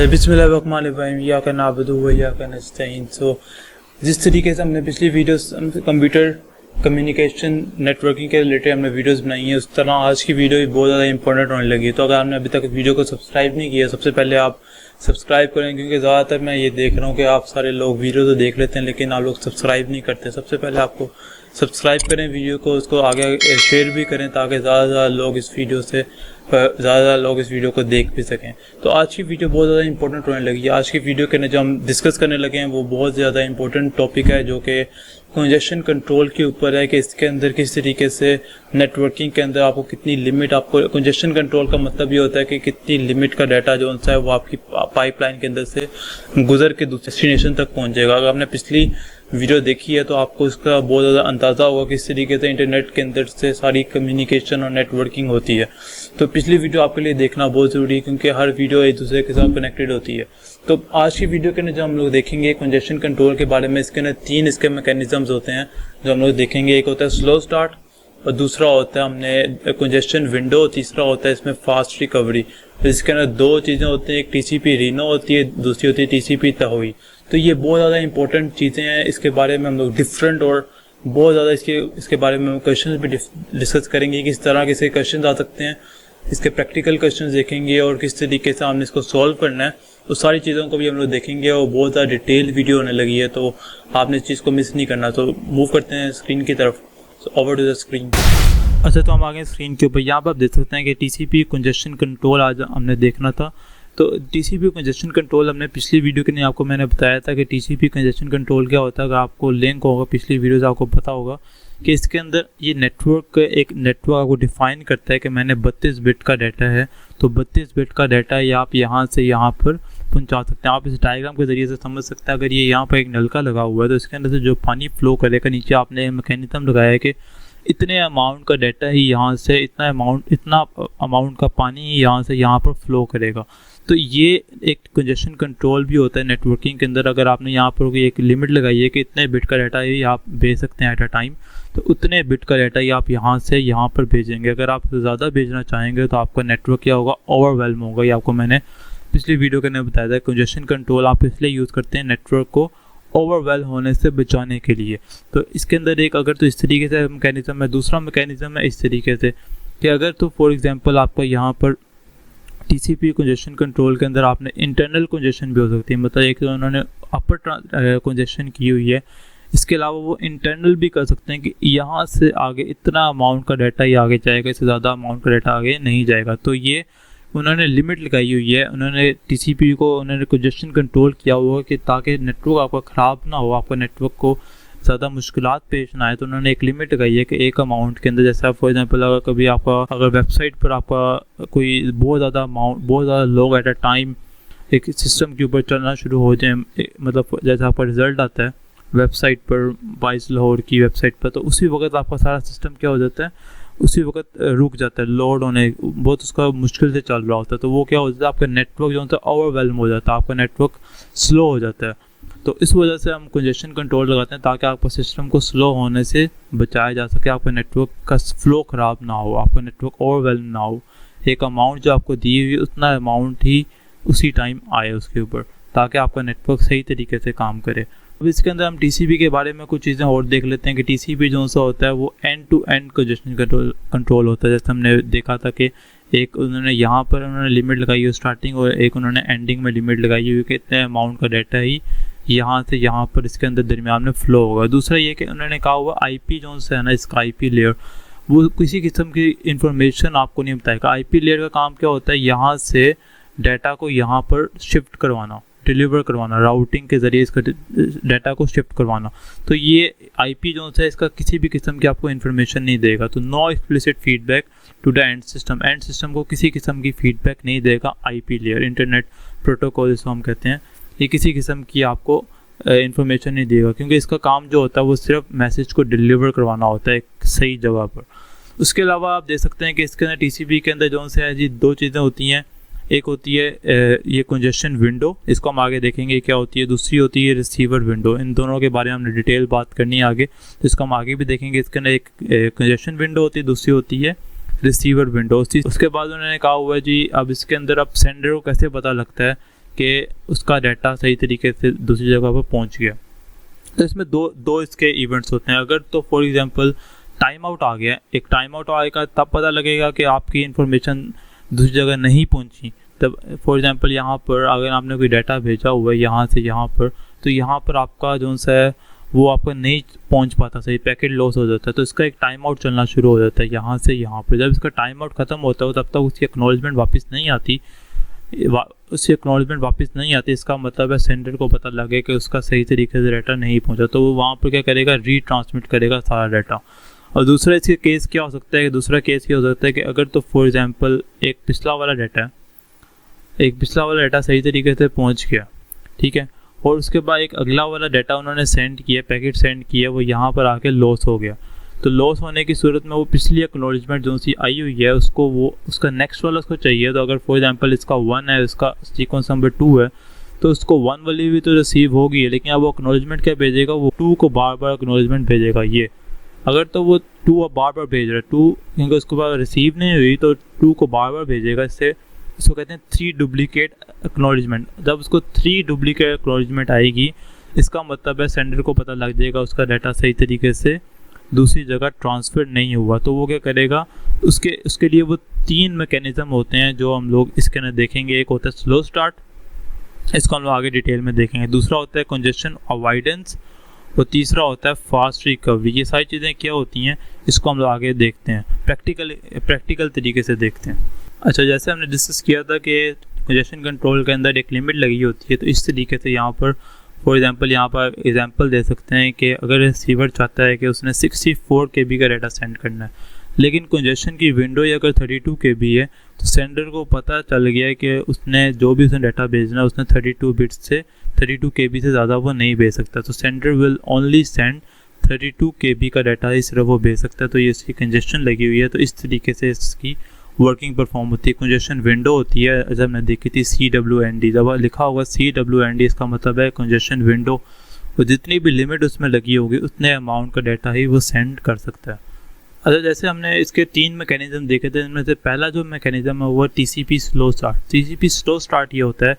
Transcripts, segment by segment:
बिस्मिल्लाहिर्रहमानिर्रहीम या का नाबुदु व या का नस्तईन। जिस तरीके से हमने पिछली वीडियोस कंप्यूटर कम्युनिकेशन नेटवर्किंग के रिलेटेड हमने वीडियोस बनाई हैं, उस तरह आज की वीडियो भी बहुत ज़्यादा इंपॉर्टेंट होने लगी है। तो अगर आपने अभी तक वीडियो को सब्सक्राइब नहीं किया, सबसे पहले आप सब्सक्राइब करें, क्योंकि ज़्यादातर मैं ये देख रहा हूँ कि आप सारे लोग वीडियो तो देख लेते हैं लेकिन आप लोग सब्सक्राइब नहीं करते। सबसे पहले आपको सब्सक्राइब करें, वीडियो को उसको आगे शेयर भी करें ताकि ज़्यादा लोग इस वीडियो को देख भी सकें। तो आज की वीडियो बहुत ज़्यादा इंपॉर्टेंट होने लगी है। आज की वीडियो के जो हम डिस्कस करने लगे हैं वो बहुत ज़्यादा इंपॉर्टेंट टॉपिक है, जो कि कंजेशन कंट्रोल के ऊपर है कि इसके अंदर किस तरीके से नेटवर्किंग के अंदर आपको कितनी लिमिट, आपको कंजेशन कंट्रोल का मतलब ये होता है कि कितनी लिमिट का डाटा जो है वो आपकी पाइपलाइन के अंदर से गुजर के दूसरे डेस्टिनेशन तक पहुंचेगा। अगर आपने पिछली वीडियो देखी है तो आपको इसका बहुत ज़्यादा अंदाज़ा होगा किस तरीके से इंटरनेट के अंदर से सारी कम्युनिकेशन और नेटवर्किंग होती है। तो पिछली वीडियो आपके लिए देखना बहुत ज़रूरी है, क्योंकि हर वीडियो एक दूसरे के साथ कनेक्टेड होती है। तो आज की वीडियो के अंदर जो हम लोग देखेंगे कंजेशन कंट्रोल के बारे में, इसके अंदर 3 इसके मैकेनिज्म्स होते हैं जो हम लोग देखेंगे। एक होता है स्लो स्टार्ट, और दूसरा होता है हमने कंजेशन विंडो, तीसरा होता है इसमें फास्ट रिकवरी। इसके अंदर 2 चीज़ें होती हैं, एक TCP रीनो होती है, दूसरी होती है TCP तहोई। तो ये बहुत ज़्यादा इंपॉर्टेंट चीज़ें हैं, इसके बारे में हम लोग डिफरेंट और बहुत ज़्यादा इसके बारे में क्वेश्चन भी डिस्कस करेंगे, किस तरह के क्वेश्चन आ सकते हैं, इसके प्रैक्टिकल क्वेश्चन देखेंगे और किस तरीके से हमने इसको सॉल्व करना है। तो सारी चीज़ों को भी हम लोग देखेंगे और बहुत ज़्यादा डिटेल वीडियो होने लगी है, तो आपने इस चीज़ को मिस नहीं करना। तो मूव करते हैं स्क्रीन की तरफ, ओवर टू द स्क्रीन। अच्छा, तो हम आ गए स्क्रीन के ऊपर। यहाँ पर आप देख सकते हैं कि TCP कंजेशन कंट्रोल आज हमने देखना था। तो TCP कंजेशन कंट्रोल हमने पिछली वीडियो के लिए आपको मैंने बताया था कि TCP कंजेशन कंट्रोल क्या होता है। अगर आपको लिंक होगा पिछली वीडियो से आपको पता होगा कि इसके अंदर ये एक नेटवर्क आपको डिफाइन करता है कि मैंने 32 बिट का डाटा है, तो 32 बिट का डाटा ये आप यहाँ से यहाँ पर पहुँचा सकते हैं। आप इस डायग्राम के ज़रिए से समझ सकते हैं। अगर ये यहाँ पर एक नलका लगा हुआ है तो इसके अंदर से जो पानी फ्लो करेगा, नीचे आपने मैकेनिज्म लगाया है कि इतने अमाउंट का डाटा ही यहाँ से इतना अमाउंट का पानी ही यहाँ से यहाँ पर फ्लो करेगा। तो ये एक कंजेशन कंट्रोल भी होता है नेटवर्किंग के अंदर। अगर आपने यहाँ पर एक लिमिट लगाई है कि इतने बिट का डाटा ही आप भेज सकते हैं एट अ टाइम, तो उतने बिट का डाटा ही आप यहाँ से यहाँ पर भेजेंगे। अगर आप ज़्यादा भेजना चाहेंगे तो आपका नेटवर्क क्या होगा, ओवरवेल्म होगा। ये आपको मैंने पिछली वीडियो के अंदर बताया था। कंजेशन कंट्रोल आप इसलिए यूज़ करते हैं नेटवर्क को ओवरवेल्म होने से बचाने के लिए। तो इसके अंदर एक अगर तो इस तरीके से मैकेनिज्म है, दूसरा मैकेनिज्म है इस तरीके से कि अगर तो फॉर एग्जांपल आपका यहाँ पर TCP कंजेशन कंट्रोल के अंदर आपने इंटरनल कंजेशन भी हो सकती है, मतलब एक तो उन्होंने अपर कंजेशन की हुई है, इसके अलावा वो इंटरनल भी कर सकते हैं कि यहाँ से आगे इतना अमाउंट का डाटा ही आगे जाएगा, इससे ज़्यादा अमाउंट का डाटा आगे नहीं जाएगा। तो ये उन्होंने लिमिट लगाई हुई है, उन्होंने TCP को उन्होंने कंजेशन कंट्रोल किया हुआ है कि ताकि नेटवर्क आपका ख़राब ना हो, आपका नेटवर्क को ज़्यादा मुश्किलात पेश ना आए। तो उन्होंने एक लिमिट लगाई है कि एक अमाउंट के अंदर, जैसे आप फॉर एग्जांपल अगर वेबसाइट पर आपका कोई बहुत ज़्यादा लोग एट अ टाइम एक सिस्टम के ऊपर चलना शुरू हो जाए, मतलब जैसे आपका रिज़ल्ट आता है वेबसाइट पर 22 लाहौर की वेबसाइट पर, तो उसी वक्त आपका सारा सिस्टम क्या हो जाता है, उसी वक्त रुक जाता है, लोड होने बहुत उसका मुश्किल से चल रहा होता है। तो वो क्या हो जाता है, आपका नेटवर्क जो होता है ओवरवेल्म हो जाता है, आपका नेटवर्क स्लो हो जाता है। तो इस वजह से हम कंजेशन कंट्रोल लगाते हैं ताकि आपका सिस्टम को स्लो होने से बचाया जा सके, आपका नेटवर्क का फ्लो ख़राब ना हो, आपका नेटवर्क ओवरवेल्म ना हो। एक अमाउंट जो आपको दी हुई उतना अमाउंट ही उसी टाइम आए उसके ऊपर, ताकि आपका नेटवर्क सही तरीके से काम करे। अब इसके अंदर हम TCP के बारे में कुछ चीज़ें और देख लेते हैं कि TCP जो सा होता है वो end to end congestion control होता है। जैसे हमने देखा था कि एक उन्होंने यहाँ पर उन्होंने लिमिट लगाई हुई स्टार्टिंग, और एक उन्होंने एंडिंग में लिमिट लगाई हुई कि इतने अमाउंट का डाटा ही यहाँ से यहाँ पर इसके अंदर दरमियान में फ़्लो होगा। दूसरा ये कि उन्होंने कहा हुआ IP जो है ना, इसका IP लेयर वो किसी किस्म की इंफॉर्मेशन आपको नहीं बताएगा। IP लेयर का काम क्या होता है, यहाँ से डाटा को यहाँ पर शिफ्ट करवाना, डिलीवर करवाना, राउटिंग के ज़रिए इसका डाटा को शिफ्ट करवाना। तो ये IP जो है इसका किसी भी किस्म की आपको इन्फॉर्मेशन नहीं देगा। तो no explicit feedback to the end system को किसी किस्म की फीडबैक नहीं देगा IP लेयर, इंटरनेट प्रोटोकॉल इसको हम कहते हैं। ये किसी किस्म की आपको इन्फॉर्मेशन नहीं देगा, क्योंकि इसका काम जो होता है वो सिर्फ मैसेज को डिलीवर करवाना होता है एक सही जगह पर। उसके अलावा आप देख सकते हैं कि इसके अंदर TCP के अंदर जो है जी 2 चीज़ें होती हैं। एक होती है ये कंजेशन विंडो, इसको हम आगे देखेंगे क्या होती है। दूसरी होती है रिसीवर विंडो। इन दोनों के बारे में हमने डिटेल बात करनी है आगे, तो इसको हम आगे भी देखेंगे। इसके अंदर एक कंजेशन विंडो होती है, दूसरी होती है रिसीवर विंडो। उसके बाद उन्होंने कहा हुआ है जी अब इसके अंदर अब सेंडर को कैसे पता लगता है कि उसका डाटा सही तरीके से दूसरी जगह पर पहुंच गया। तो इसमें दो इसके इवेंट्स होते हैं। अगर तो फॉर एग्जांपल टाइम आउट आ गया, एक टाइम आउट आएगा तब पता लगेगा कि आपकी इन्फॉर्मेशन दूसरी जगह नहीं पहुंची। तब फॉर एग्जांपल यहाँ पर अगर आपने कोई डाटा भेजा हुआ है यहाँ से यहाँ पर, तो यहाँ पर आपका जो है वो आपका नहीं पहुँच पाता, सही पैकेट लॉस हो जाता है। तो इसका एक टाइम आउट चलना शुरू हो जाता है यहाँ से यहाँ पर। जब इसका टाइम आउट ख़त्म होता है तब तक उसकी एक्नॉलेजमेंट वापस नहीं आती, उससे एक्नॉलेजमेंट वापस नहीं आती। इसका मतलब है सेंडर को पता लगे कि उसका सही तरीके से डाटा नहीं पहुंचा, तो वो वहाँ पर क्या करेगा, रीट्रांसमिट करेगा सारा डाटा। और दूसरा इसके केस क्या हो सकता है, दूसरा केस ये हो सकता है कि अगर तो फॉर एग्जांपल एक पिछला वाला डाटा सही तरीके से पहुँच गया, ठीक है, और उसके बाद एक अगला वाला डाटा उन्होंने सेंड किया, पैकेट सेंड किया, वो यहाँ पर आके लॉस हो गया। तो लॉस होने की सूरत में वो पिछली एक्नॉलेजमेंट जो सी आई हुई है उसको वो उसका नेक्स्ट वाला उसको चाहिए। तो अगर फॉर एग्जांपल इसका 1 है, इसका सीक्वेंस नंबर 2 है, तो उसको 1 वाली भी तो रिसीव होगी, लेकिन अब वो एक्नॉलेजमेंट क्या भेजेगा, वो 2 को बार बार एक्नॉलेजमेंट भेजेगा। ये अगर तो वो 2 अब बार बार भेज रहा है, 2 क्योंकि उसके बाद रिसीव नहीं हुई तो 2 को बार बार भेजेगा। इसको कहते हैं 3 डुप्लीकेट एक्नॉलेजमेंट। जब उसको 3 डुप्लीकेट एक्नॉलेजमेंट आएगी, इसका मतलब है सेंडर को पता लग जाएगा उसका डाटा सही तरीके से दूसरी जगह ट्रांसफ़र नहीं हुआ। तो वो क्या करेगा, उसके लिए वो 3 मैकेनिज़्म होते हैं जो हम लोग इसके अंदर देखेंगे। एक होता है स्लो स्टार्ट, इसको हम लोग आगे डिटेल में देखेंगे। दूसरा होता है कंजेशन अवॉइडेंस और तीसरा होता है फास्ट रिकवरी। ये सारी चीज़ें क्या होती हैं इसको हम लोग आगे देखते हैं, प्रैक्टिकल तरीके से देखते हैं। अच्छा, जैसे हमने डिस्कस किया था कि कंजेशन कंट्रोल के अंदर एक लिमिट लगी होती है, तो इस तरीके से यहाँ पर फॉर एग्जांपल यहाँ पर एग्जांपल दे सकते हैं कि अगर रिसीवर चाहता है कि उसने 64 KB का डाटा सेंड करना है, लेकिन कंजेशन की विंडो अगर 32 KB है, तो सेंडर को पता चल गया है कि उसने जो भी उसने डाटा भेजना है उसने 32 बिट्स से 32 KB से ज़्यादा वो नहीं भेज सकता। तो sender will only send 32 KB का डाटा ही सिर्फ वो भेज सकता है। तो ये इसकी कंजेशन लगी हुई है, तो इस तरीके से इसकी वर्किंग परफॉर्म होती है। कंजेशन विंडो होती है, जब हमने देखी थी CWND, जब लिखा होगा CWND इसका मतलब है कंजेशन विंडो, और जितनी भी लिमिट उसमें लगी होगी उतने अमाउंट का डाटा ही वो सेंड कर सकता है। अच्छा, जैसे हमने इसके 3 मैकेनिज्म देखे थे, इनमें से पहला जो मैकेनिज्म है वो TCP slow start. TCP slow start ये होता है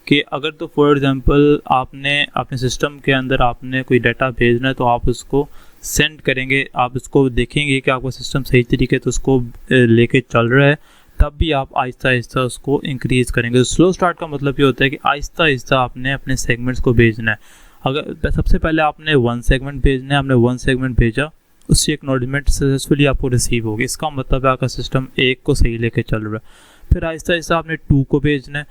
कि अगर तो फॉर एग्जांपल आपने अपने सिस्टम के अंदर आपने कोई डाटा भेजना है, तो आप उसको सेंड करेंगे, आप उसको देखेंगे कि आपका सिस्टम सही तरीके से उसको लेके चल रहा है, तब भी आप आहिस्ता आहिस्ता उसको इंक्रीज़ करेंगे। तो स्लो स्टार्ट का मतलब ये होता है कि आहिस्ता आहिस्ता आपने अपने सेगमेंट्स को भेजना है। अगर सबसे पहले आपने 1 सेगमेंट भेजना है, आपने 1 सेगमेंट भेजा, उसकी एक्नॉलेजमेंट सक्सेसफुली आपको रिसीव होगी, इसका मतलब है आपका सिस्टम 1 को सही लेके चल रहा है। फिर आहिस्ता आहिस्ता आपने 2 को भेजना है,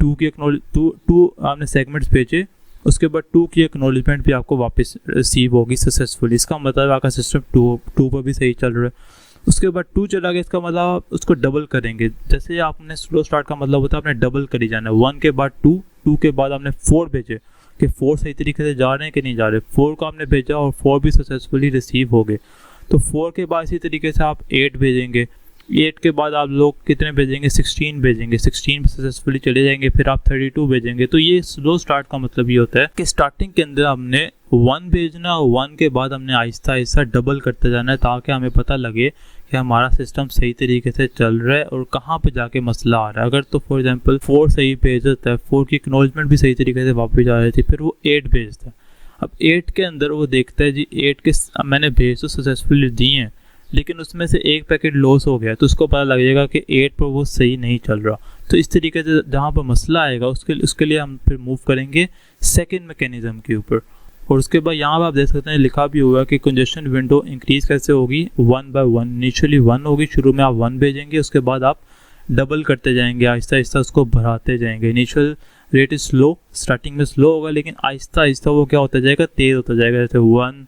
2 की टू आपने सेगमेंट्स भेजे, उसके बाद 2 की एक्नॉलेजमेंट भी आपको वापस रिसीव होगी सक्सेसफुली, इसका मतलब आपका सिस्टम 2 पर भी सही चल रहा है। उसके बाद 2 चला गया, इसका मतलब आप उसको डबल करेंगे। जैसे आपने स्लो स्टार्ट का मतलब होता है आपने डबल करी जाना है, 1 के बाद 2 के बाद आपने 4 भेजे कि 4 सही तरीके से जा रहे हैं कि नहीं जा रहे, 4 को आपने भेजा और 4 भी सक्सेसफुली रिसीव हो गए। तो 4 के बाद इसी तरीके से आप 8 भेजेंगे, 8 के बाद आप लोग कितने भेजेंगे, 16 भेजेंगे, 16 सक्सेसफुली चले जाएंगे, फिर आप 32 भेजेंगे। तो ये स्लो स्टार्ट का मतलब ये होता है कि स्टार्टिंग के अंदर हमने 1 भेजना और 1 के बाद हमने आहिस्ता आहिस्ता डबल करते जाना है, ताकि हमें पता लगे कि हमारा सिस्टम सही तरीके से चल रहा है और कहाँ पे जाके मसला आ रहा है। अगर तो फॉर एग्जांपल 4 सही भेज देता है, 4 की एक्नॉलेजमेंट भी सही तरीके से वापस आ रही थी, फिर वो 8 भेजता है। अब 8 के अंदर वो देखता है जी 8 के मैंने भेज तो सक्सेसफुली दिए हैं, लेकिन उसमें से एक पैकेट लॉस हो गया, तो उसको पता लग जाएगा कि 8 पर वो सही नहीं चल रहा। तो इस तरीके से जहाँ पर मसला आएगा उसके लिए हम फिर मूव करेंगे सेकेंड मैकेनिज्म के ऊपर। और उसके बाद यहाँ पर आप देख सकते हैं लिखा भी हुआ कि कंजेशन विंडो इंक्रीज कैसे होगी, 1 बाय 1। इनिशियली 1 होगी, शुरू में आप 1 भेजेंगे, उसके बाद आप डबल करते जाएंगे, आहिस्ता आहिस्ता उसको बढ़ाते जाएंगे। Initial rate is slow, starting में स्लो होगा, लेकिन आहिस्ता आहिस्ता वो क्या होता जाएगा, तेज़ होता जाएगा। जैसे 1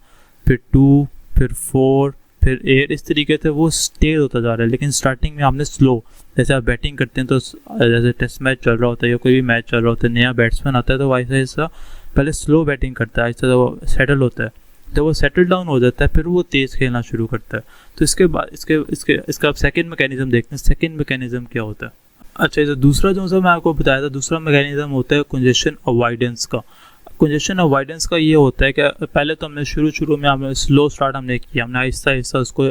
फिर 2 फिर 4 फिर 8, इस तरीके से वो तेज़ होता जा रहा है। लेकिन स्टार्टिंग में आपने स्लो, जैसे आप बैटिंग करते हैं तो जैसे टेस्ट मैच चल रहा होता है या कोई भी मैच चल रहा होता है, नया बैट्समैन आता है तो आहिस्ता आहिस्ता पहले स्लो बैटिंग करता है, आहिस्ता वो सेटल होता है, जब वो सेटल डाउन हो जाता है फिर वो तेज़ खेलना शुरू करता है। तो इसके बाद इसका आप सेकेंड मैकेनिज्म देखते हैं, सेकेंड मैकेनिज्म क्या होता है। अच्छा, तो दूसरा जो सा मैं आपको बताया था, दूसरा मैकेनिज्म होता है कंजेशन अवॉइडेंस का। कंजेशन अवॉइडेंस का ये होता है कि पहले तो हमने शुरू में हमने स्लो स्टार्ट हमने किया, हमने आहिस्ता आहिस्ता उसको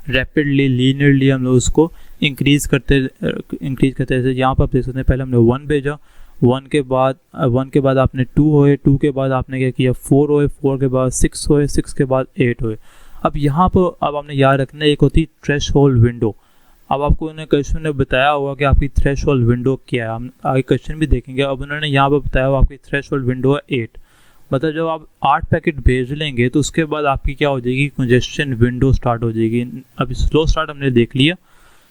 रैपिडली लीनियरली हम लोग उसको इंक्रीज़ करते जैसे यहाँ पर आप देख सकते हैं, पहले हमने 1 भेजा, 1 के बाद आपने 2 होए, 2 के बाद आपने क्या किया 4 होए, 4 के बाद 6 होए, 6 के बाद 8 होए। अब यहाँ पर अब आपने याद रखना है एक होती थ्रेशोल्ड विंडो। अब आपको उन्होंने क्वेश्चन ने बताया होगा कि आपकी थ्रेशोल्ड विंडो क्या है, हम आगे क्वेश्चन भी देखेंगे। अब उन्होंने यहाँ पर बताया हुआ आपकी थ्रेशोल्ड विंडो है 8, मतलब जब आप 8 पैकेट भेज लेंगे तो उसके बाद आपकी क्या हो जाएगी, कंजेशन विंडो स्टार्ट हो जाएगी। अभी स्लो स्टार्ट हमने देख लिया,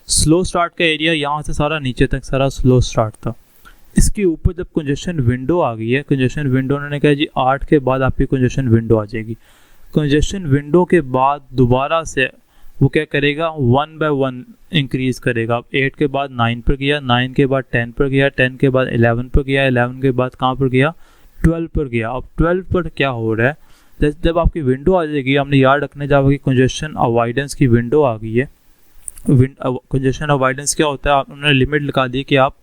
स्लो स्टार्ट का एरिया यहाँ से सारा नीचे तक सारा स्लो स्टार्ट था। इसके ऊपर जब कंजेशन विंडो आ गई है, कंजेशन विंडो उन्होंने कहा जी 8 के बाद आपकी कंजेशन विंडो आ जाएगी। कंजेशन विंडो के बाद दोबारा से वो क्या करेगा, 1 बाय 1 इंक्रीज करेगा। अब 8 के बाद 9 पर गया, 9 के बाद 10 पर गया, 10 के बाद 11 पर गया, 11 के बाद कहाँ पर गया, 12 पर गया। अब 12 पर क्या हो रहा है, जब आपकी विंडो आ जाएगी, हमने याद रखने जब आपकी कंजेशन अवॉइडेंस की विंडो आ गई है। कंजेशन अवॉइडेंस क्या होता है, उन्होंने लिमिट लगा दी कि आप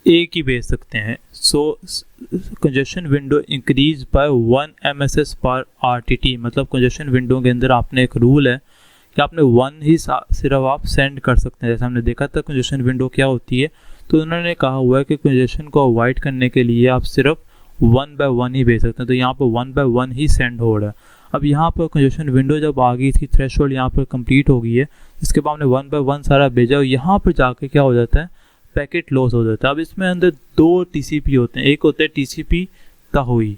एक ही भेज सकते हैं। So congestion window increase by 1 MSS per RTT, मतलब कंजेशन विंडो के अंदर आपने एक रूल है कि आपने 1 ही सिर्फ आप सेंड कर सकते हैं। जैसे हमने देखा था कंजेशन विंडो क्या होती है, तो उन्होंने कहा हुआ है कि कंजेशन को अवॉइड करने के लिए आप सिर्फ 1 बाय 1 ही भेज सकते हैं। तो यहाँ पर 1 बाय 1 ही सेंड हो रहा है। अब यहाँ पर कंजेशन विंडो जब आ गई थी, थ्रेशोल्ड यहाँ पर कंप्लीट हो गई है, इसके बाद हमने 1 बाय 1 सारा भेजा और यहाँ पर जाके क्या हो जाता है, पैकेट लॉस हो जाता है। अब इसमें अंदर 2 TCP होते हैं, एक होता है TCP तहोई,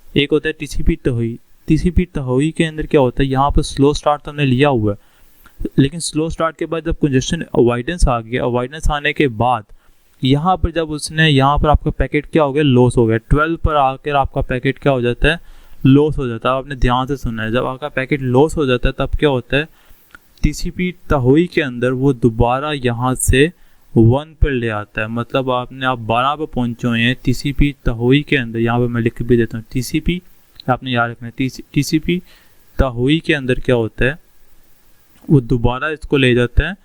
एक होता है TCP तहोई। TCP तहोई के अंदर क्या होता है, यहाँ पर स्लो स्टार्ट तो हमने लिया हुआ है, लेकिन स्लो स्टार्ट के बाद जब कंजेशन अवॉइडेंस आ गया, अवॉइडेंस आने के बाद यहाँ पर जब उसने यहाँ पर आपका पैकेट क्या हो गया, लॉस हो गया। 12 पर आकर आपका पैकेट क्या हो जाता है, लॉस हो जाता है। आपने ध्यान से सुनना है, जब आपका पैकेट लॉस हो जाता है तब क्या होता है, TCP तहोई के अंदर वो दोबारा यहाँ से 1 पर ले आता है। मतलब आप 12 पर पहुँचे हुए हैं, TCP तहोई के अंदर, यहाँ पर मैं लिख भी देता हूँ, TCP आपने याद रखना है, TCP तहोई के अंदर क्या होता है, वो दोबारा इसको ले जाता है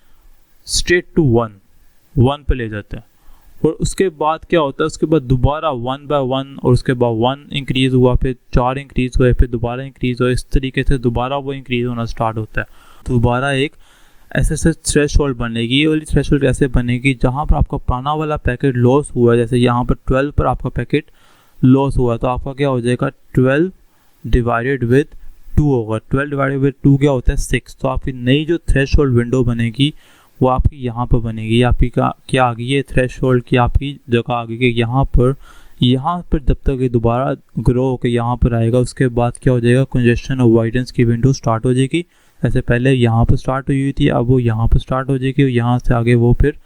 स्ट्रेट टू 1 पे ले जाता है। और उसके बाद क्या होता है, उसके बाद दोबारा 1 बाय 1 और उसके बाद 1 इंक्रीज़ हुआ, फिर 4 इंक्रीज़ हुए, फिर दोबारा इंक्रीज़ हुआ। इस तरीके से दोबारा वो इंक्रीज़ होना स्टार्ट होता है। दोबारा एक ऐसे थ्रेशोल्ड बनेगी। ये वाली थ्रेशोल्ड कैसे बनेगी, जहाँ पर आपका पुराना वाला पैकेट लॉस हुआ है, जैसे यहाँ पर 12 पर आपका पैकेट लॉस हुआ, तो आपका क्या हो जाएगा, 12 डिवाइडेड विद 2 होगा। 12 डिवाइडेड विद 2 क्या होता है, 6। तो आपकी नई जो थ्रेशोल्ड विंडो बनेगी वो आपकी यहाँ पर बनेगी। आपकी क्या आ गई है, थ्रेशोल्ड की आपकी जगह आ गई कि यहाँ पर जब तक ये दोबारा ग्रो होकर यहाँ पर आएगा, उसके बाद क्या हो जाएगा, कंजेशन अवॉइडेंस की विंडो स्टार्ट हो जाएगी। ऐसे पहले यहाँ पर स्टार्ट हुई थी, अब वो यहाँ पर स्टार्ट हो जाएगी और यहाँ से आगे वो फिर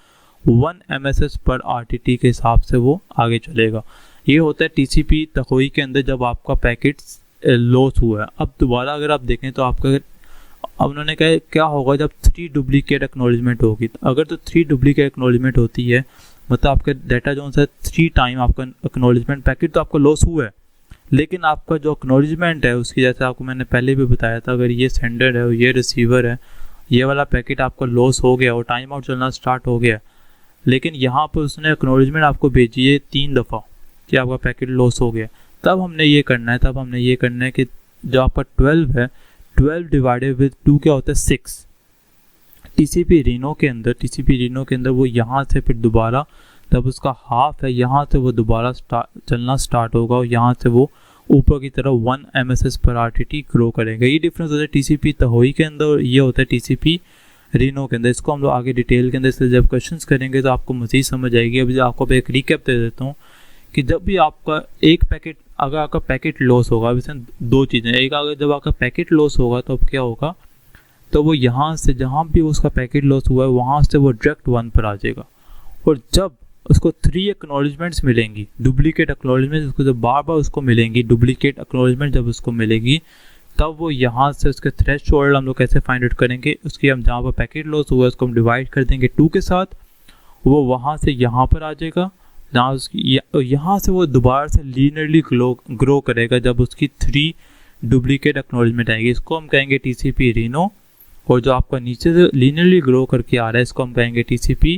1 MSS पर RTT के हिसाब से वो आगे चलेगा। ये होता है TCP तहोई के अंदर जब आपका पैकेट लॉस हुआ है। अब दोबारा अगर आप देखें तो आपका, अब उन्होंने कहा क्या होगा जब 3 डुप्लीकेट एक्नॉलेजमेंट होगी। अगर तो 3 डुप्लीकेट एक्नॉलेजमेंट होती है, मतलब आपका डाटा जो है 3 टाइम आपका एक्नॉलेजमेंट, पैकेट तो आपका लॉस हुआ है, लेकिन आपका जो एक्नॉलेजमेंट है उसकी, जैसे आपको मैंने पहले भी बताया था, अगर ये सेंडर है और ये रिसीवर है, ये वाला पैकेट आपका लॉस हो गया और टाइम आउट चलना स्टार्ट हो गया, लेकिन यहाँ पर उसने एक्नॉलेजमेंट आपको भेजी है 3 दफ़ा कि आपका पैकेट लॉस हो गया, तब हमने ये करना है, कि जो आपका 12 है, 12 डिवाइडेड विद 2 क्या होता है, 6। TCP रीनो के अंदर वो यहाँ से फिर दोबारा जब उसका हाफ है, यहाँ से वो दोबारा चलना स्टार्ट होगा और यहाँ से वो ऊपर की तरफ 1 MSS पर RTT ग्रो करेगा। ये डिफरेंस होता है TCP तहोई के अंदर और ये होता है TCP रीनो के अंदर। इसको हम लोग आगे डिटेल के अंदर से जब क्वेश्चंस करेंगे तो आपको मज़ीद समझ आएगी। अभी आपको एक रिकैप दे देता हूँ कि जब भी आपका एक पैकेट, अगर आपका पैकेट लॉस होगा, अब इसमें 2 चीज़ें, एक अगर जब आपका पैकेट लॉस होगा तो अब क्या होगा, तो वो यहाँ से जहाँ भी उसका पैकेट लॉस हुआ है वहाँ से वो डायरेक्ट 1 पर आ जाएगा। और जब उसको 3 एक्नॉलेजमेंट्स मिलेंगी, डुप्लीकेट एक्नॉलेजमेंट, उसको जब बार बार उसको मिलेंगी डुप्लीकेट एक्नॉलेजमेंट, जब उसको मिलेगी तब वो यहाँ से उसके थ्रेशोल्ड हम लोग कैसे फाइंड आउट करेंगे, उसकी हम जहाँ पर पैकेट लॉस हुआ है उसको हम डिवाइड कर देंगे 2 के साथ, वो वहाँ से यहाँ पर आ जाएगा, जहाँ उसकी यहाँ से वो दोबारा से लीनियरली ग्रो करेगा जब उसकी 3 डुप्लीकेट एक्नॉलेजमेंट आएगी। इसको हम कहेंगे TCP रीनो। और जो आपका नीचे से लीनियरली ग्रो करके आ रहा है इसको हम कहेंगे TCP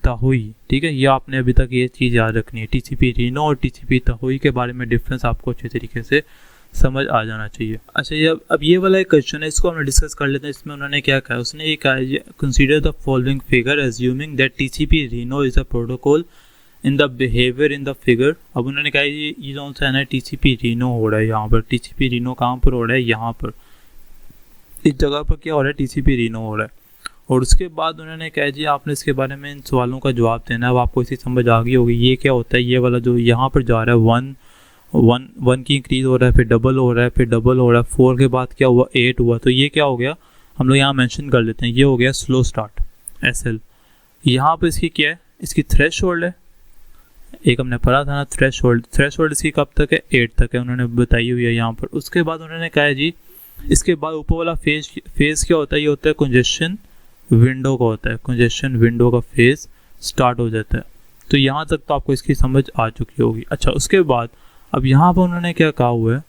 तहोई। ठीक है, ये आपने अभी तक ये चीज़ याद रखनी है। TCP रीनो और TCP तहोई के बारे में डिफरेंस आपको अच्छे तरीके से समझ आ जाना चाहिए। अच्छा, ये अब ये वाला एक क्वेश्चन है, इसको हम डिस्कस कर लेते हैं। इसमें उन्होंने क्या कहा, उसने ये कहा, consider the following figure assuming that TCP Reno is a protocol in the behaviour in the figure. अब उन्होंने कहा ये कौन सा है ना, टीसीपी रीनो हो रहा है यहाँ पर। टीसीपी रीनो कहाँ पर हो रहा है, यहाँ पर इस जगह पर क्या हो रहा है, टीसीपी रीनो हो रहा है। और उसके बाद उन्होंने कहा जी आपने इसके बारे में इन सवालों का जवाब देना है। अब आपको इसी समझ आ गई होगी ये क्या होता है, ये वाला जो यहाँ पर जा रहा है 1 की इंक्रीज हो रहा है, फिर डबल हो रहा है, फिर डबल हो रहा है, 4 के बाद क्या हुआ 8 हुआ। तो ये क्या हो गया, हम लोग यहाँ मेंशन कर लेते हैं, ये हो गया स्लो स्टार्ट SL। यहाँ पर इसकी क्या है, इसकी थ्रेशोल्ड है, एक हमने पढ़ा था ना थ्रेशोल्ड इसकी कब तक है, 8 तक है, उन्होंने बताई हुई है यहाँ पर। उसके बाद उन्होंने कहा है जी इसके बाद ऊपर वाला फेज क्या होता है, ये होता है कंजेशन विंडो का होता है, कंजेशन विंडो का फेज स्टार्ट हो जाता है। तो यहाँ तक तो आपको इसकी समझ आ चुकी होगी। अच्छा उसके बाद अब यहाँ पर उन्होंने क्या कहा हुआ है,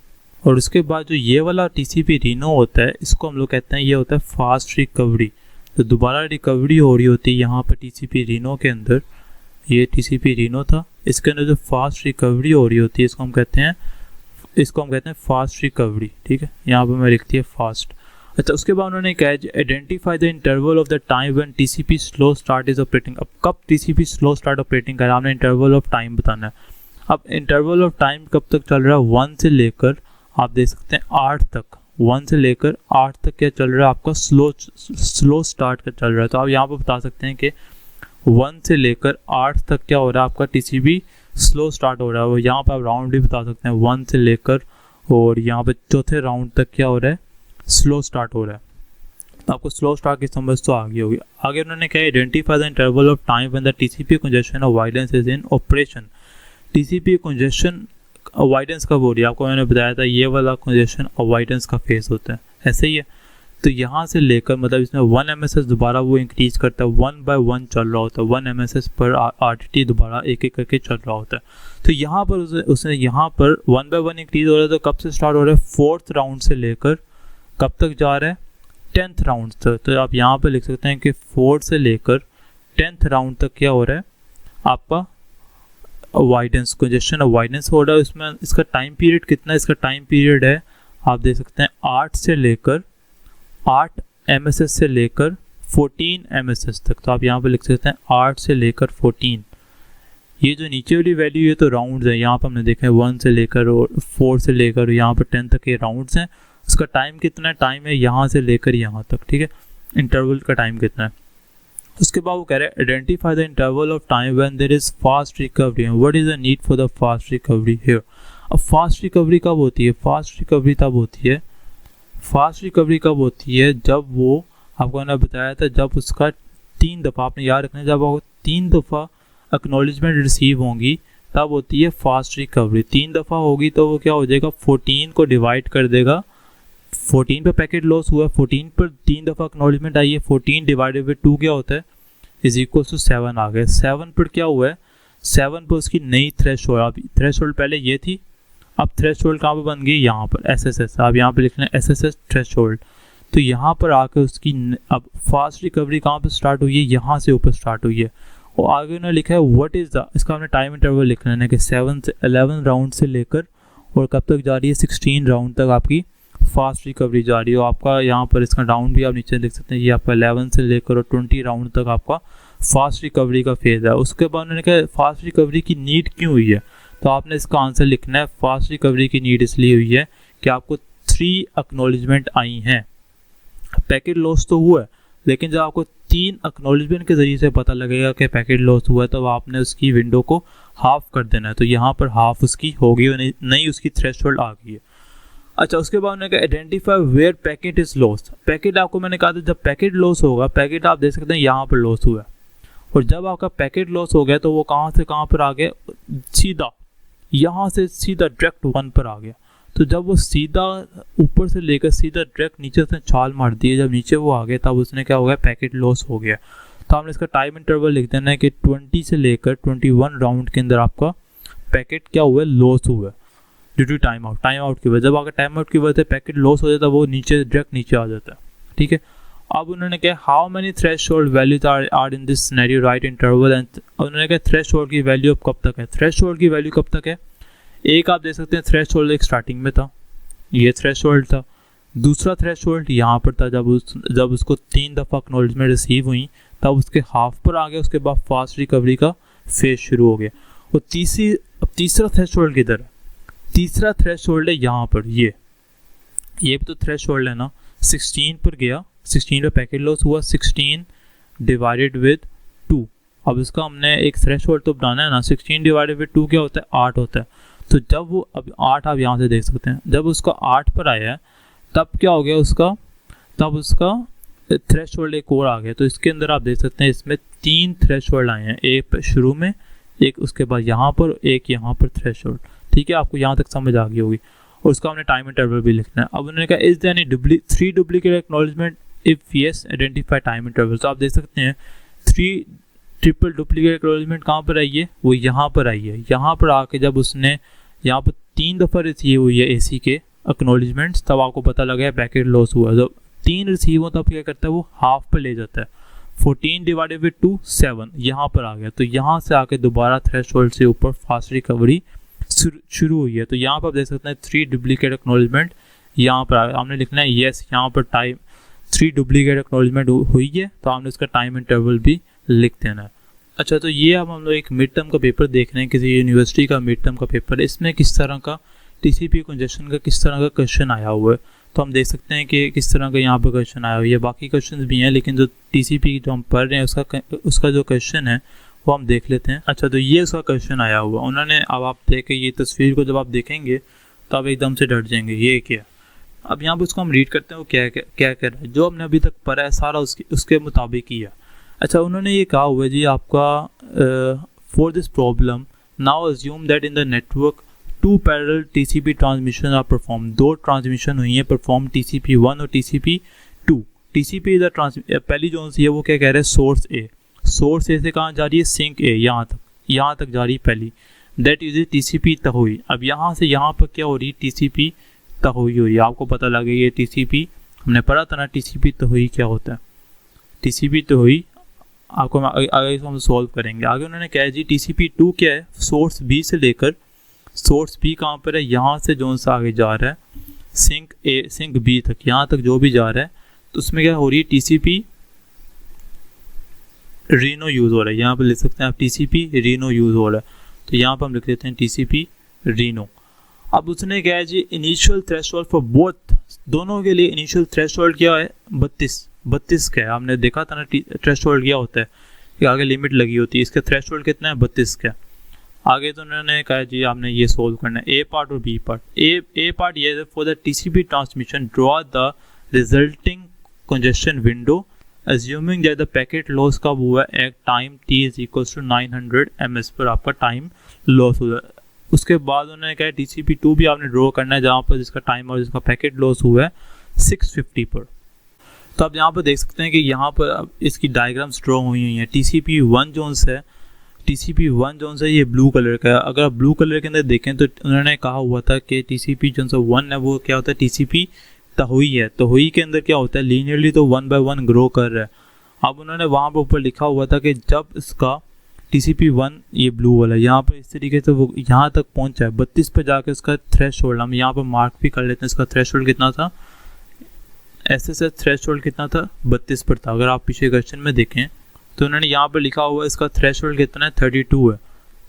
और उसके बाद जो ये वाला टीसीपी रीनो होता है इसको हम लोग कहते हैं ये होता है फास्ट रिकवरी। तो दोबारा रिकवरी हो रही होती है यहाँ पर टीसीपी रीनो के अंदर, ये टीसीपी रीनो था, इसके अंदर जो फास्ट रिकवरी हो रही होती है इसको हम कहते हैं फास्ट रिकवरी। ठीक है, यहाँ पर मैं लिखती है फास्ट। अच्छा उसके बाद उन्होंने कहा identify the interval of the time when TCP slow start is operating. अब कब टीसीपी स्लो स्टार्ट ऑपरेटिंग कर रहा है, आपने इंटरवल ऑफ टाइम बताना है। अब इंटरवल ऑफ टाइम कब तक चल रहा है, 1 से लेकर आप देख सकते हैं 8 तक, 1 से लेकर 8 तक क्या चल रहा है आपका स्लो स्टार्ट का चल रहा है। तो आप यहाँ पर बता सकते हैं कि 1 से लेकर 8 तक क्या हो रहा है आपका टीसीपी स्लो स्टार्ट हो रहा है। और यहाँ पर आप राउंड भी बता सकते हैं 1 से लेकर और यहाँ पे चौथे राउंड तक क्या हो रहा है, स्लो स्टार्ट हो रहा है। तो आपको स्लो स्टार्ट की समझ तो आ गई होगी। आगे उन्होंने कहा identify the interval of time when the TCP congestion avoidance is in operation. TCP congestion avoidance कब हो रही है, आपको मैंने बताया था ये वाला कंजेशन अवॉइडेंस का फेज होता है, ऐसे ही है। तो यहाँ से लेकर मतलब इसमें 1 MSS दोबारा वो इंक्रीज करता है, 1 by 1 चल रहा होता है, 1 MSS पर RTT दोबारा एक एक करके चल रहा होता है। तो यहाँ पर उसने यहाँ पर 1 by 1 इंक्रीज हो रहा है। तो कब से स्टार्ट हो रहा है, 4th राउंड से लेकर कब तक जा रहा है, 10th राउंड तक। तो आप यहाँ पर लिख सकते हैं कि 4 से लेकर 10th राउंड तक क्या हो रहा है आपका अवॉइडेंस, कंजेशन अवॉइडेंस हो रहा है। इसमें इसका टाइम पीरियड कितना है, इसका टाइम पीरियड है आप देख सकते हैं 8 से लेकर 8 MSS से लेकर 14 MSS तक। तो आप यहाँ पर लिख सकते हैं 8 से लेकर 14। ये जो नीचे वाली वैल्यू ये तो राउंड्स है, यहाँ पर हमने देखा है 1 से लेकर और 4 से लेकर यहाँ पर 10 तक ये राउंड्स हैं। उसका टाइम कितना टाइम है यहाँ से लेकर यहाँ तक, ठीक है, इंटरवल का टाइम कितना है। उसके बाद वो कह रहे हैं identify the interval of time when there is fast recovery, what is the need for the fast recovery here. अब फास्ट रिकवरी कब होती है, फास्ट रिकवरी तब होती है, फास्ट रिकवरी कब होती है जब वो आपको मैंने बताया था जब उसका 3 दफ़ा, आपने याद रखना है, जब आपको 3 दफ़ा एक्नॉलेजमेंट रिसीव होंगी तब होती है फास्ट रिकवरी। 3 दफ़ा होगी तो वो क्या हो जाएगा, 14 को डिवाइड कर देगा, 14 पे पैकेट लॉस हुआ, 14 पर 3 दफ़ा एक्नॉलेजमेंट आई है, 14 डिवाइडेड बाई 2 क्या होता है इज इक्वल टू 7 आ गया। 7 पर क्या हुआ है, 7 पर उसकी नई थ्रेशोल्ड, अब थ्रेशोल्ड पहले ये थी, अब थ्रेशोल्ड कहाँ पर बन गई, यहाँ पर SSS, आप यहाँ पर लिख लें SSS थ्रेशोल्ड। तो यहाँ पर आकर उसकी अब फास्ट रिकवरी कहाँ पर स्टार्ट हुई है, यहाँ से ऊपर स्टार्ट हुई है। और आगे उन्होंने लिखा है व्हाट इज़ द, इसका हमने टाइम इंटरवल लिख लेना है कि 7 से 11 राउंड से लेकर और कब तक जा रही है, 16 राउंड तक आपकी फास्ट रिकवरी जा रही है। और आपका यहाँ पर इसका डाउन भी आप नीचे लिख सकते हैं, ये आपका 11 से लेकर और 20 राउंड तक आपका फास्ट रिकवरी का फेज़ है। उसके बाद उन्होंने कहा फास्ट रिकवरी की नीड क्यों हुई है, तो आपने इसका आंसर लिखना है फास्ट रिकवरी की नीड इसलिए हुई है कि आपको 3 एक्नॉलेजमेंट आई हैं। पैकेट लॉस तो हुआ है, लेकिन जब आपको 3 एक्नॉलेजमेंट के ज़रिए से पता लगेगा कि पैकेट लॉस हुआ है तो आपने उसकी विंडो को हाफ कर देना है। तो यहाँ पर हाफ उसकी होगी और नई उसकी थ्रेशोल्ड आ गई है। अच्छा, उसके बाद उन्होंने कहा identify where packet is loss. Packet आपको मैंने कहा था जब पैकेट लॉस होगा, पैकेट आप देख सकते हैं यहाँ पर लॉस हुआ है, और जब आपका पैकेट लॉस हो गया तो वो कहाँ से कहाँ पर आ गया, सीधा यहाँ से सीधा डायरेक्ट 1 पर आ गया। तो जब वो सीधा ऊपर से लेकर सीधा डायरेक्ट नीचे से छाल मार दी है, जब नीचे वो आ गया तब उसने क्या हो गया, पैकेट लॉस हो गया। तो हमने इसका टाइम इंटरवल लिख देना है कि 20 से लेकर 21 राउंड के अंदर आपका पैकेट क्या हुआ है, लॉस हुआ है due to time out. Time out की वजह, जब अगर टाइम आउट की वजह से पैकेट लॉस हो जाता है वो नीचे डायरेक्ट नीचे आ जाता है, ठीक है। अब उन्होंने कहा how many threshold values are in this scenario right interval, and उन्होंने कहा थ्रेशोल्ड की वैल्यू अब कब तक है, थ्रेशोल्ड की वैल्यू कब तक है। एक आप देख सकते हैं थ्रेशोल्ड एक स्टार्टिंग में था, ये थ्रेशोल्ड था। दूसरा थ्रेशोल्ड यहाँ पर था जब उसको 3 दफ़ा एक्नॉलेजमेंट रिसीव हुई तब उसके हाफ पर आ गया। उसके बाद फास्ट रिकवरी का फेज शुरू हो गया। और तीसरा थ्रेशोल्ड किधर है? तीसरा थ्रेशोल्ड है यहाँ पर, ये भी तो थ्रेशोल्ड है ना। 16 पर गया, 16 पे पैकेट लॉस हुआ, 16 डिवाइडेड विद 2। अब इसका हमने एक थ्रेशोल्ड तो बनाना है ना। 16 डिवाइडेड विद 2 क्या होता है? 8 होता है। तो जब वो अब 8 आप यहाँ से देख सकते हैं, जब उसका 8 पर आया है तब क्या हो गया उसका, तब उसका थ्रेशोल्ड एक और आ गया। तो इसके अंदर आप देख सकते हैं इसमें 3 थ्रेशोल्ड आए हैं, एक शुरू में, एक उसके बाद यहाँ पर, एक यहाँ पर थ्रेशोल्ड। ठीक है, आपको यहाँ तक समझ आ गई होगी। और उसका हमने टाइम इंटरवल भी लिखना है। अब उन्होंने कहा is there any 3 duplicate acknowledgement, if yes identify time interval. तो आप देख सकते हैं 3 ट्रिपल डुप्लीकेट एक्नॉलेजमेंट कहाँ पर आई है? वो यहाँ पर आई है। यहाँ पर आके जब उसने यहाँ पर 3 दफ़ा रिसीव हुई है एसी के एक्नॉलेजमेंट्स, तब आपको पता लगा है पैकेट लॉस हुआ। जब 3 रिसीव हो तब क्या करता है वो हाफ पर ले जाता है। 14 डिवाइडेड विद 2 7 यहाँ पर आ गया। तो यहाँ से आके दोबारा थ्रेशोल्ड से ऊपर फास्ट रिकवरी शुरू हुई है। तो यहाँ पर आप देख सकते हैं 3 डुप्लीकेट एक्नॉलेजमेंट यहाँ पर हमने लिखना है यस, यहाँ पर टाइम 3 डुप्लीकेट एक्नॉलेजमेंट हुई है, तो हमने इसका टाइम इंटरवल भी लिख देना है। अच्छा, तो ये अब हम लोग एक मिड टर्म का पेपर देख रहे हैं, किसी यूनिवर्सिटी का मिड टर्म का पेपर। इसमें किस तरह का टीसीपी कंजेशन का किस तरह का क्वेश्चन आया हुआ है, तो हम देख सकते हैं कि किस तरह का यहाँ पर क्वेश्चन आया हुआ है। बाकी क्वेश्चन भी हैं, लेकिन जो टीसीपी जो हम पढ़ रहे हैं उसका जो क्वेश्चन है वो हम देख लेते हैं। अच्छा, तो ये उसका क्वेश्चन आया हुआ उन्होंने, अब आप देखें ये तस्वीर को, जब आप देखेंगे तो आप एकदम से डर जाएंगे ये क्या। अब यहाँ पर उसको हम रीड करते हैं वो क्या कह रहा है। जो हमने अभी तक पढ़ा है सारा उसके मुताबिक ही है। अच्छा, उन्होंने ये कहा हुआ है जी आपका for this problem now assume that in the network 2 parallel TCP transmission are perform. 2 transmission हुई है परफॉर्म, टीसीपी 1 और टीसीपी 2। टीसीपी इधर पहली जो सी है वो क्या कह रहे हैं, सोर्स ए। सोर्स ए से कहाँ जा रही है? सिंक ए, यहाँ तक जा रही है पहली। दैट इज टीसीपी तहुई। अब यहाँ से यहाँ पर क्या हो रही है? टीसीपी तहुई हो रही है। आपको पता लगे ये टीसीपी हमने पढ़ा था ना, टीसीपी तहुई क्या होता है। टीसीपी तहुई आपको आगे इसको हम सॉल्व करेंगे। आगे उन्होंने कहा है जी टीसीपी 2 क्या है? सोर्स बी से लेकर, सोर्स बी कहाँ पर है? यहाँ से जो सा आगे जा रहा है सिंक ए सिंक बी तक, यहाँ तक जो भी जा रहा है, तो उसमें क्या हो रही है? टीसीपी रीनो यूज़ हो रहा है। यहाँ पर लिख सकते हैं आप टीसीपी रीनो यूज़ हो रहा है, तो यहाँ पर हम लिख लेते हैं टीसीपी रीनो। अब उसने क्या है जी, इनिशियल थ्रेशोल्ड फॉर बोथ, दोनों के लिए इनिशियल थ्रेशोल्ड क्या है? 32 का है। हमने देखा था ना थ्रेशोल्ड क्या होता है कि आगे लिमिट लगी होती है, इसका थ्रेशोल्ड कितना है? 32 का। आगे तो उन्होंने कहा जी आपने ये सोल्व करना है, ए पार्ट और बी पार्ट। ए पार्ट ये है for the TCP transmission draw the resulting congestion window assuming that the packet loss कब हुआ है? At time t is equals to 900 ms पर आपका टाइम लॉस हुआ है। उसके बाद उन्होंने कहा टीसीपी 2 भी आपने ड्रॉ करना है, जहाँ पर जिसका टाइम और जिसका पैकेट लॉस हुआ है 650 पर। तो आप यहाँ पर देख सकते हैं कि यहाँ पर अब इसकी डायग्राम्स ड्रॉ हुई हैं। टीसीपी 1 जोन्स है, टीसीपी 1 जोन्स है, ये ब्लू कलर का है। अगर आप ब्लू कलर के अंदर देखें तो उन्होंने कहा हुआ था कि टीसीपी जोन्स 1 है वो क्या होता है? टीसीपी तहुई है। तहुई के अंदर क्या होता है? लीनियरली तो 1 बाय 1 ग्रो कर रहा है। अब उन्होंने वहाँ पर ऊपर लिखा हुआ था कि जब इसका टीसीपी 1 ये ब्लू वाला यहाँ पर इस तरीके से वो यहाँ तक पहुँचा है 32 पे जाके उसका थ्रेशोल्ड, हम यहाँ पर मार्क भी कर लेते हैं, इसका थ्रेशोल्ड कितना था? ऐसे थ्रेशोल्ड कितना था? 32 पर था। अगर आप पीछे क्वेश्चन में देखें तो उन्होंने यहाँ पर लिखा हुआ है इसका थ्रेशोल्ड कितना है? 32 है।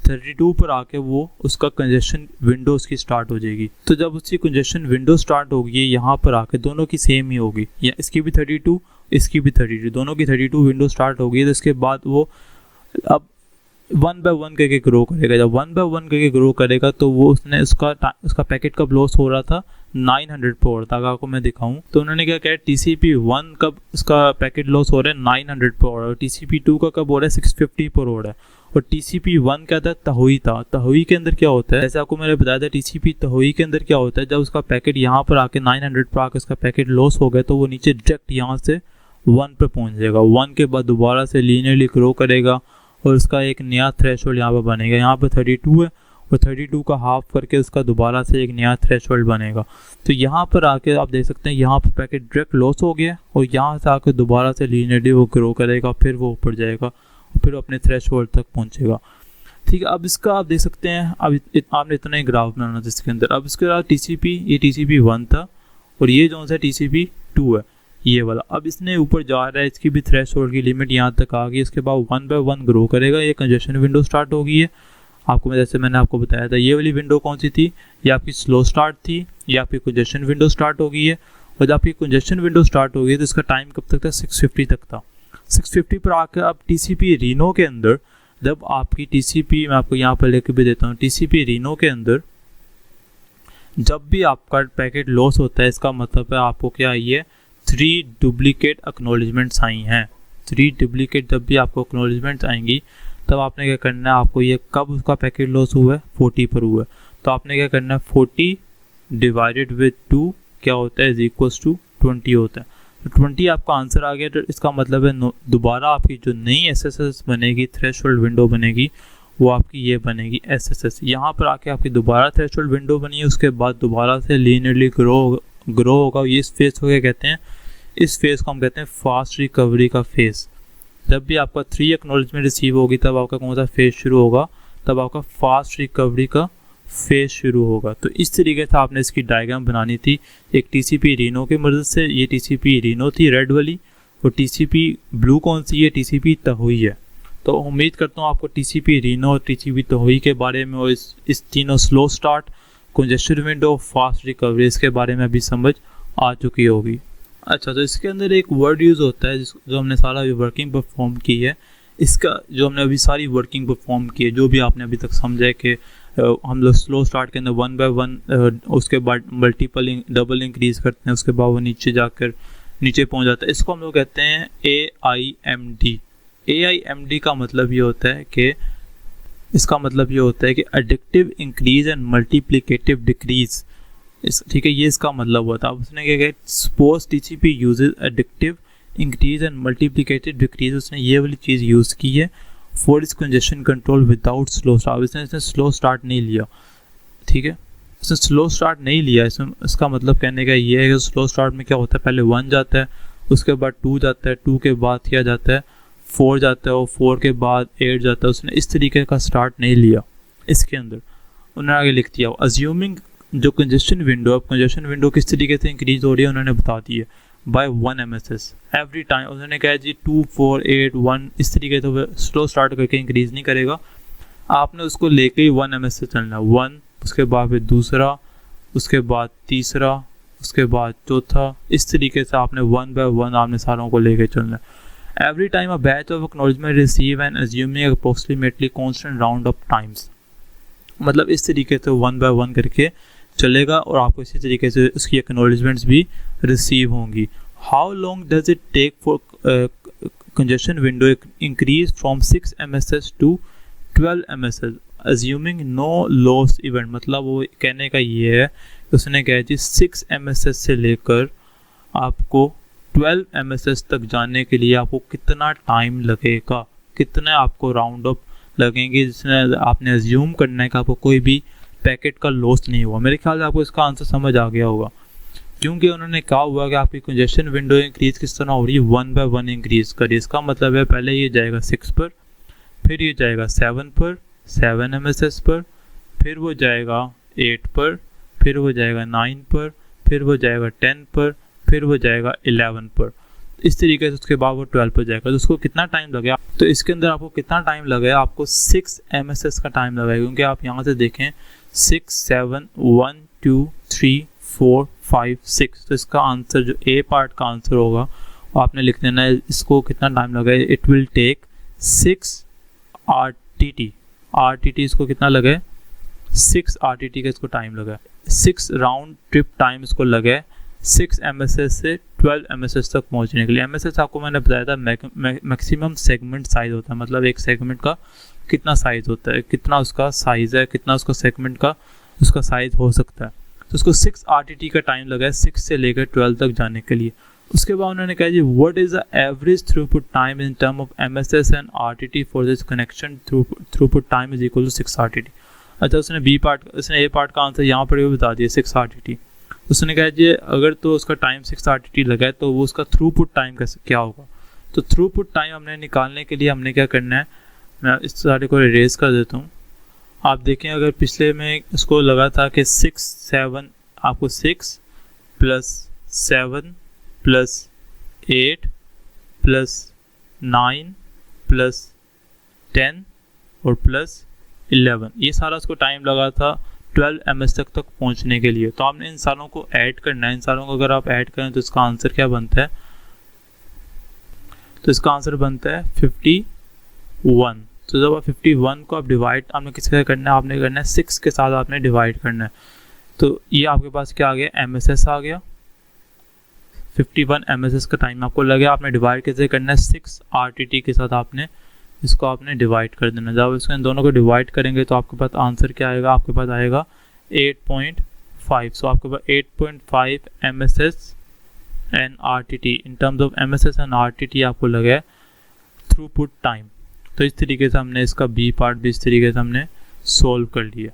32 पर आके वो उसका कंजेशन विंडो उसकी स्टार्ट हो जाएगी। तो जब उसकी कंजेशन विंडो स्टार्ट होगी यहाँ पर आके दोनों की सेम ही होगी, या इसकी भी 32 इसकी भी 32, दोनों की 32 विंडो स्टार्ट होगी। तो इसके बाद वो अब 1 बाय 1 करके ग्रो करेगा। जब 1 बाय 1 करके ग्रो करेगा तो वो उसने उसका पैकेट कब लॉस हो रहा था? 900 पर हो रहा था। अगर आपको मैं दिखाऊं तो उन्होंने क्या कहा, टीसीपी 1 कब उसका पैकेट लॉस हो रहा है? 900 पर हो रहा है। टीसीपी 2 का कब हो रहा है? 650 पर हो रहा है। और टीसीपी 1 क्या था? तहुई था। तहुई के अंदर क्या होता है? जैसे आपको मैंने बताया था टीसीपी तहुई के अंदर क्या होता है, जब उसका पैकेट यहाँ पर आके 900 पर आके उसका पैकेट लॉस हो गया तो वो नीचे डायरेक्ट यहाँ से 1 पे पहुँच जाएगा। 1 के बाद दोबारा से लीनियरली ग्रो करेगा और उसका एक नया थ्रेशोल्ड यहाँ पर बनेगा। यहाँ पर 32 है और 32 का हाफ करके उसका दोबारा से एक नया थ्रेशोल्ड बनेगा। तो यहाँ पर आके आप देख सकते हैं यहाँ पर पैकेट डायरेक्ट लॉस हो गया और यहाँ से आके दोबारा से लीनियरली वो ग्रो करेगा, फिर वो ऊपर जाएगा और फिर अपने थ्रेशोल्ड तक पहुँचेगा। ठीक है, अब इसका आप देख सकते हैं, अब आपने इतना ही ग्राफ बनाना था इसके अंदर। अब इसके बाद टीसीपी, ये टीसीपी 1 था और ये जो है टीसीपी 2 है। ये वाला। अब इसने ऊपर जा रहा है, इसकी भी थ्रेशोल्ड की लिमिट यहाँ तक आ गई, इसके बाद 1 बाय 1 ग्रो करेगा, ये कंजेशन विंडो स्टार्ट हो गई है। आपको जैसे मैंने आपको बताया था, ये वाली विंडो कौन सी थी, ये आपकी स्लो स्टार्ट थी, ये आपकी कंजेशन विंडो स्टार्ट हो गई है। और जब आपकी कंजेशन विंडो स्टार्ट हो गई तो इसका टाइम कब तक था, 650 तक था। 650 पर आकर अब TCP रीनो के अंदर, जब आपकी TCP, मैं आपको यहाँ पर लेकर भी देता हूँ, TCP रीनो के अंदर जब भी आपका पैकेट लॉस होता है, इसका मतलब है आपको क्या आई है, 3 डुप्लीकेट एक्नॉलेजमेंट्स आई हैं। 3 डुप्लीकेट जब भी आपको एक्नॉलेजमेंट्स आएंगी तब आपने क्या करना है, आपको ये कब उसका पैकेट लॉस हुआ है, 40 पर हुआ है, तो आपने क्या करना है, 40 डिवाइडेड विद 2 क्या होता है, इज इक्वल्स टू 20 होता है। तो 20 आपका आंसर आ गया। तो इसका मतलब है दोबारा आपकी जो नई SSS बनेगी, थ्रेशोल्ड विंडो बनेगी, वो आपकी ये बनेगी SSS। यहाँ पर आके आपकी दोबारा थ्रेशोल्ड विंडो बनी है, उसके बाद दोबारा से लीनियरली ग्रो होगा। ये इस फेज को क्या कहते हैं, इस फेज को हम कहते हैं फास्ट रिकवरी का फेज। जब भी आपका 3 एक्नॉलेजमेंट रिसीव होगी तब आपका कौन सा फेज शुरू होगा, तब आपका फास्ट रिकवरी का फेज शुरू होगा। तो इस तरीके से आपने इसकी डायग्राम बनानी थी एक TCP रीनो की मदद से। ये TCP रीनो थी रेड वाली, और TCP ब्लू कौन सी है, TCP तहुई है। तो उम्मीद करता हूँ आपको TCP रीनो और TCP तहुई के बारे में और इस तीनों slow start, congestion window, fast recovery, इसके बारे में अभी समझ आ चुकी होगी। अच्छा, तो इसके अंदर एक वर्ड यूज़ होता है जो हमने सारा अभी वर्किंग परफॉर्म की है, इसका जो हमने अभी सारी वर्किंग परफॉर्म की है, जो भी आपने अभी तक समझा है कि हम लोग स्लो स्टार्ट के अंदर 1 बाय 1 उसके बाद मल्टीपल डबल इंक्रीज़ करते हैं, उसके बाद वो नीचे जाकर नीचे पहुंच जाता है। इसको हम लोग कहते हैं AIMD। AIMD का मतलब ये होता है कि addictive increase and multiplicative decrease. ठीक है, ये इसका मतलब हुआ था। अब उसने क्या कहा, सपोज TCP यूजेज एडिक्टिव इंक्रीज एंड मल्टीप्लिकेटिव डिक्रीज, उसने ये वाली चीज़ यूज़ की है फॉर इस congestion control without slow start. इसने स्लो स्टार्ट नहीं लिया, ठीक है, इसने स्लो स्टार्ट नहीं लिया। इसका मतलब कहने का ये है कि स्लो स्टार्ट में क्या होता है, पहले 1 जाता है, उसके बाद 2 जाता है, 2 के बाद क्या जाता है, 4 जाता है, और 4 के बाद 8 जाता है। उसने इस तरीके का स्टार्ट नहीं लिया इसके अंदर। उन्होंने आगे लिख दिया अज्यूमिंग जो कंजेशन विंडो, अब कंजेशन विंडो किस तरीके से इंक्रीज हो रही है उन्होंने बता दी है, बाय 1 MSS एवरी टाइम। उन्होंने कहा जी 2 4 8 1 इस तरीके से स्लो स्टार्ट करके इंक्रीज नहीं करेगा, आपने उसको लेके ही 1 MSS चलना, 1, उसके बाद फिर दूसरा, उसके बाद तीसरा, उसके बाद चौथा, इस तरीके से आपने 1 बाय 1 आपने सारों को लेके चलना है। Every time a batch of acknowledgement receive and assuming approximately constant round of times, मतलब इस तरीके से 1 बाय 1 करके चलेगा और आपको इसी तरीके से उसकी एक्नॉलेजमेंट्स भी रिसीव होंगी। How long does it take for congestion window increase from 6 MSS to 12 MSS assuming no loss event, मतलब वो कहने का ये है, उसने कहा जी 6 MSS से लेकर आपको 12 MSS तक जाने के लिए आपको कितना टाइम लगेगा, कितने आपको राउंड अप लगेंगे, जिसमें आपने अज्यूम करना है कि आपको कोई भी पैकेट का लॉस नहीं हुआ। मेरे ख्याल से आपको इसका आंसर समझ आ गया होगा, क्योंकि उन्होंने कहा हुआ कि आपकी कंजेशन विंडो इंक्रीज किस तरह हो रही है, 1 बाय 1 इंक्रीज करिए। इसका मतलब है पहले ये जाएगा 6 पर, फिर ये जाएगा 7 पर, 7 MSS पर, फिर वो जाएगा 8 पर, फिर वो जाएगा 9 पर, फिर वो जाएगा 10 पर, फिर वो जाएगा 11 पर, इस तरीके से उसके बाद वो 12 पर जाएगा। तो उसको कितना टाइम लगेगा, तो इसके अंदर आपको कितना टाइम लगेगा, आपको 6 MSS का टाइम लगेगा, क्योंकि आप यहाँ से देखें 6 7 1 2 3 4 5 6, तो इसका आंसर जो A पार्ट का आंसर होगा वो आपने लिख देना है। इसको कितना टाइम लगेगा, इट विल टेक 6 RTT इसको कितना लगे, 6 RTT का इसको टाइम लगा, 6 राउंड ट्रिप टाइम इसको लगे 6 MSS से 12 MSS तक पहुंचने के लिए। MSS आपको मैंने बताया था मैक्सिमम सेगमेंट साइज होता है, मतलब एक सेगमेंट का कितना साइज होता है, कितना उसका साइज है, कितना उसका सेगमेंट का उसका साइज हो सकता है। तो उसको 6 RTT का टाइम लगा है 6 से लेकर 12 तक जाने के लिए। उसके बाद उन्होंने कहा जी what is the average throughput time in term of MSS and RTT for this connection, throughput time is equal to 6 RTT। अच्छा, उसने A पार्ट का आंसर यहाँ पर भी बता दिया 6 RTT। उसने कहा जी अगर तो उसका टाइम 6 RTT लगा है तो वो उसका थ्रूपुट टाइम कैसे क्या होगा। तो थ्रूपुट टाइम हमने निकालने के लिए हमने क्या करना है, मैं इस सारे को इरेज कर देता हूँ। आप देखें अगर पिछले में इसको लगा था कि 6 7 आपको 6 + 7 + 8 प्लस 9 प्लस 10 और प्लस 11, ये सारा उसको टाइम लगा था 12 ms तक पहुंचने के लिए। तो आपने इन सारों को ऐड करना है। इन सारों को अगर आप ऐड करें तो इसका आंसर क्या बनता है? तो इसका आंसर बनता है 51। तो जब आप 51 को आप डिवाइड आपने किसके साथ करना है? आपने करना है 6 के साथ आपने डिवाइड करना है। तो ये आपके पास क्या आ गया? MSS आ गया। 51 MSS का टाइम आपको लगे। आपने डिवाइड कैसे करना है? 6 RTT के साथ आपने इसको आपने डिवाइड कर देना। जब इसको इन दोनों को डिवाइड करेंगे तो आपके पास आंसर क्या आएगा? आपके पास आएगा 8.5। सो आपके पास 8.5 MSS and RTT in terms of MSS and RTT आपको लगा है थ्रूपुट टाइम। तो इस तरीके से हमने इसका बी पार्ट भी इस तरीके से हमने सोल्व कर लिया।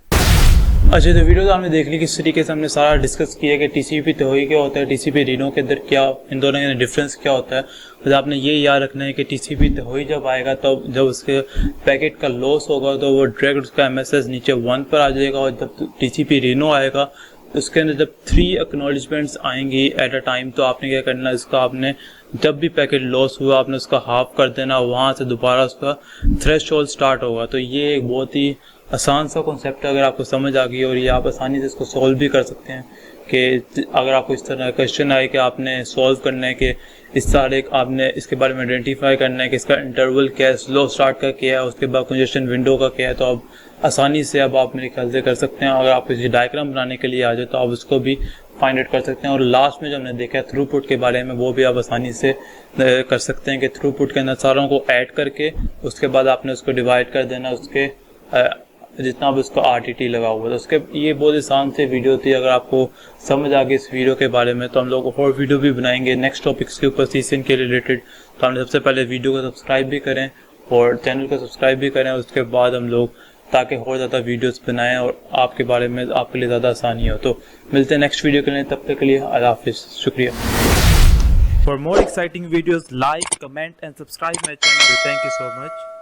अच्छा, तो वीडियो तो हमने देख ली किस तरीके से हमने सारा डिस्कस किया कि TCP तोही क्या होता है, TCP रीनो के अंदर क्या, इन दोनों के डिफरेंस क्या होता है। तो आपने ये याद रखना है कि TCP तोही जब आएगा तो जब उसके पैकेट का लॉस होगा तो वो डायरेक्ट उसका MSS नीचे 1 पर आ जाएगा, और जब TCP रीनो आएगा उसके अंदर जब 3 एक्नॉलेजमेंट्स आएंगी एट अ टाइम, तो आपने क्या करना है? इसका आपने जब भी पैकेट लॉस हुआ आपने उसका हाफ कर देना, वहाँ से दोबारा उसका थ्रेशोल्ड स्टार्ट होगा। तो ये एक बहुत ही आसान सा कॉन्सेप्ट है, अगर आपको समझ आ गई और ये आप आसानी से इसको सॉल्व भी कर सकते हैं। कि अगर आपको इस तरह क्वेश्चन आए कि आपने सॉल्व करना है कि इस सारे आपने इसके बारे में आइडेंटिफाई करना है कि इसका इंटरवल क्या है, स्लो स्टार्ट का क्या है, उसके बाद कंजेशन विंडो का क्या है, तो आप आसानी से अब आप मेरे ख्याल से कर सकते हैं। अगर आप इसी डायग्राम बनाने के लिए आ जाए तो आप उसको भी फाइंड आउट कर सकते हैं। और लास्ट में जो हमने देखा है थ्रूपुट के बारे में, वो भी आप आसानी से कर सकते हैं कि थ्रूपुट के अंदर सारों को ऐड करके उसके बाद आपने उसको डिवाइड कर देना उसके जितना भी उसका RTT लगा हुआ था उसके। ये बहुत आसान से वीडियो थी। अगर आपको समझ आ गई इस वीडियो के बारे में तो हम लोग और वीडियो भी बनाएंगे नेक्स्ट टॉपिक्स के ऊपर सीजन के रिलेटेड। तो हमने सबसे पहले वीडियो को सब्सक्राइब भी करें और चैनल को सब्सक्राइब भी करें, उसके बाद हम लोग ताकि और ज़्यादा वीडियोस बनाएं और आपके बारे में आपके लिए ज़्यादा आसानी हो। तो मिलते हैं नेक्स्ट वीडियो के लिए, तब तक के लिए अल्लाह हाफिज़, शुक्रिया। For more exciting videos like, comment and subscribe my channel. Thank you so much.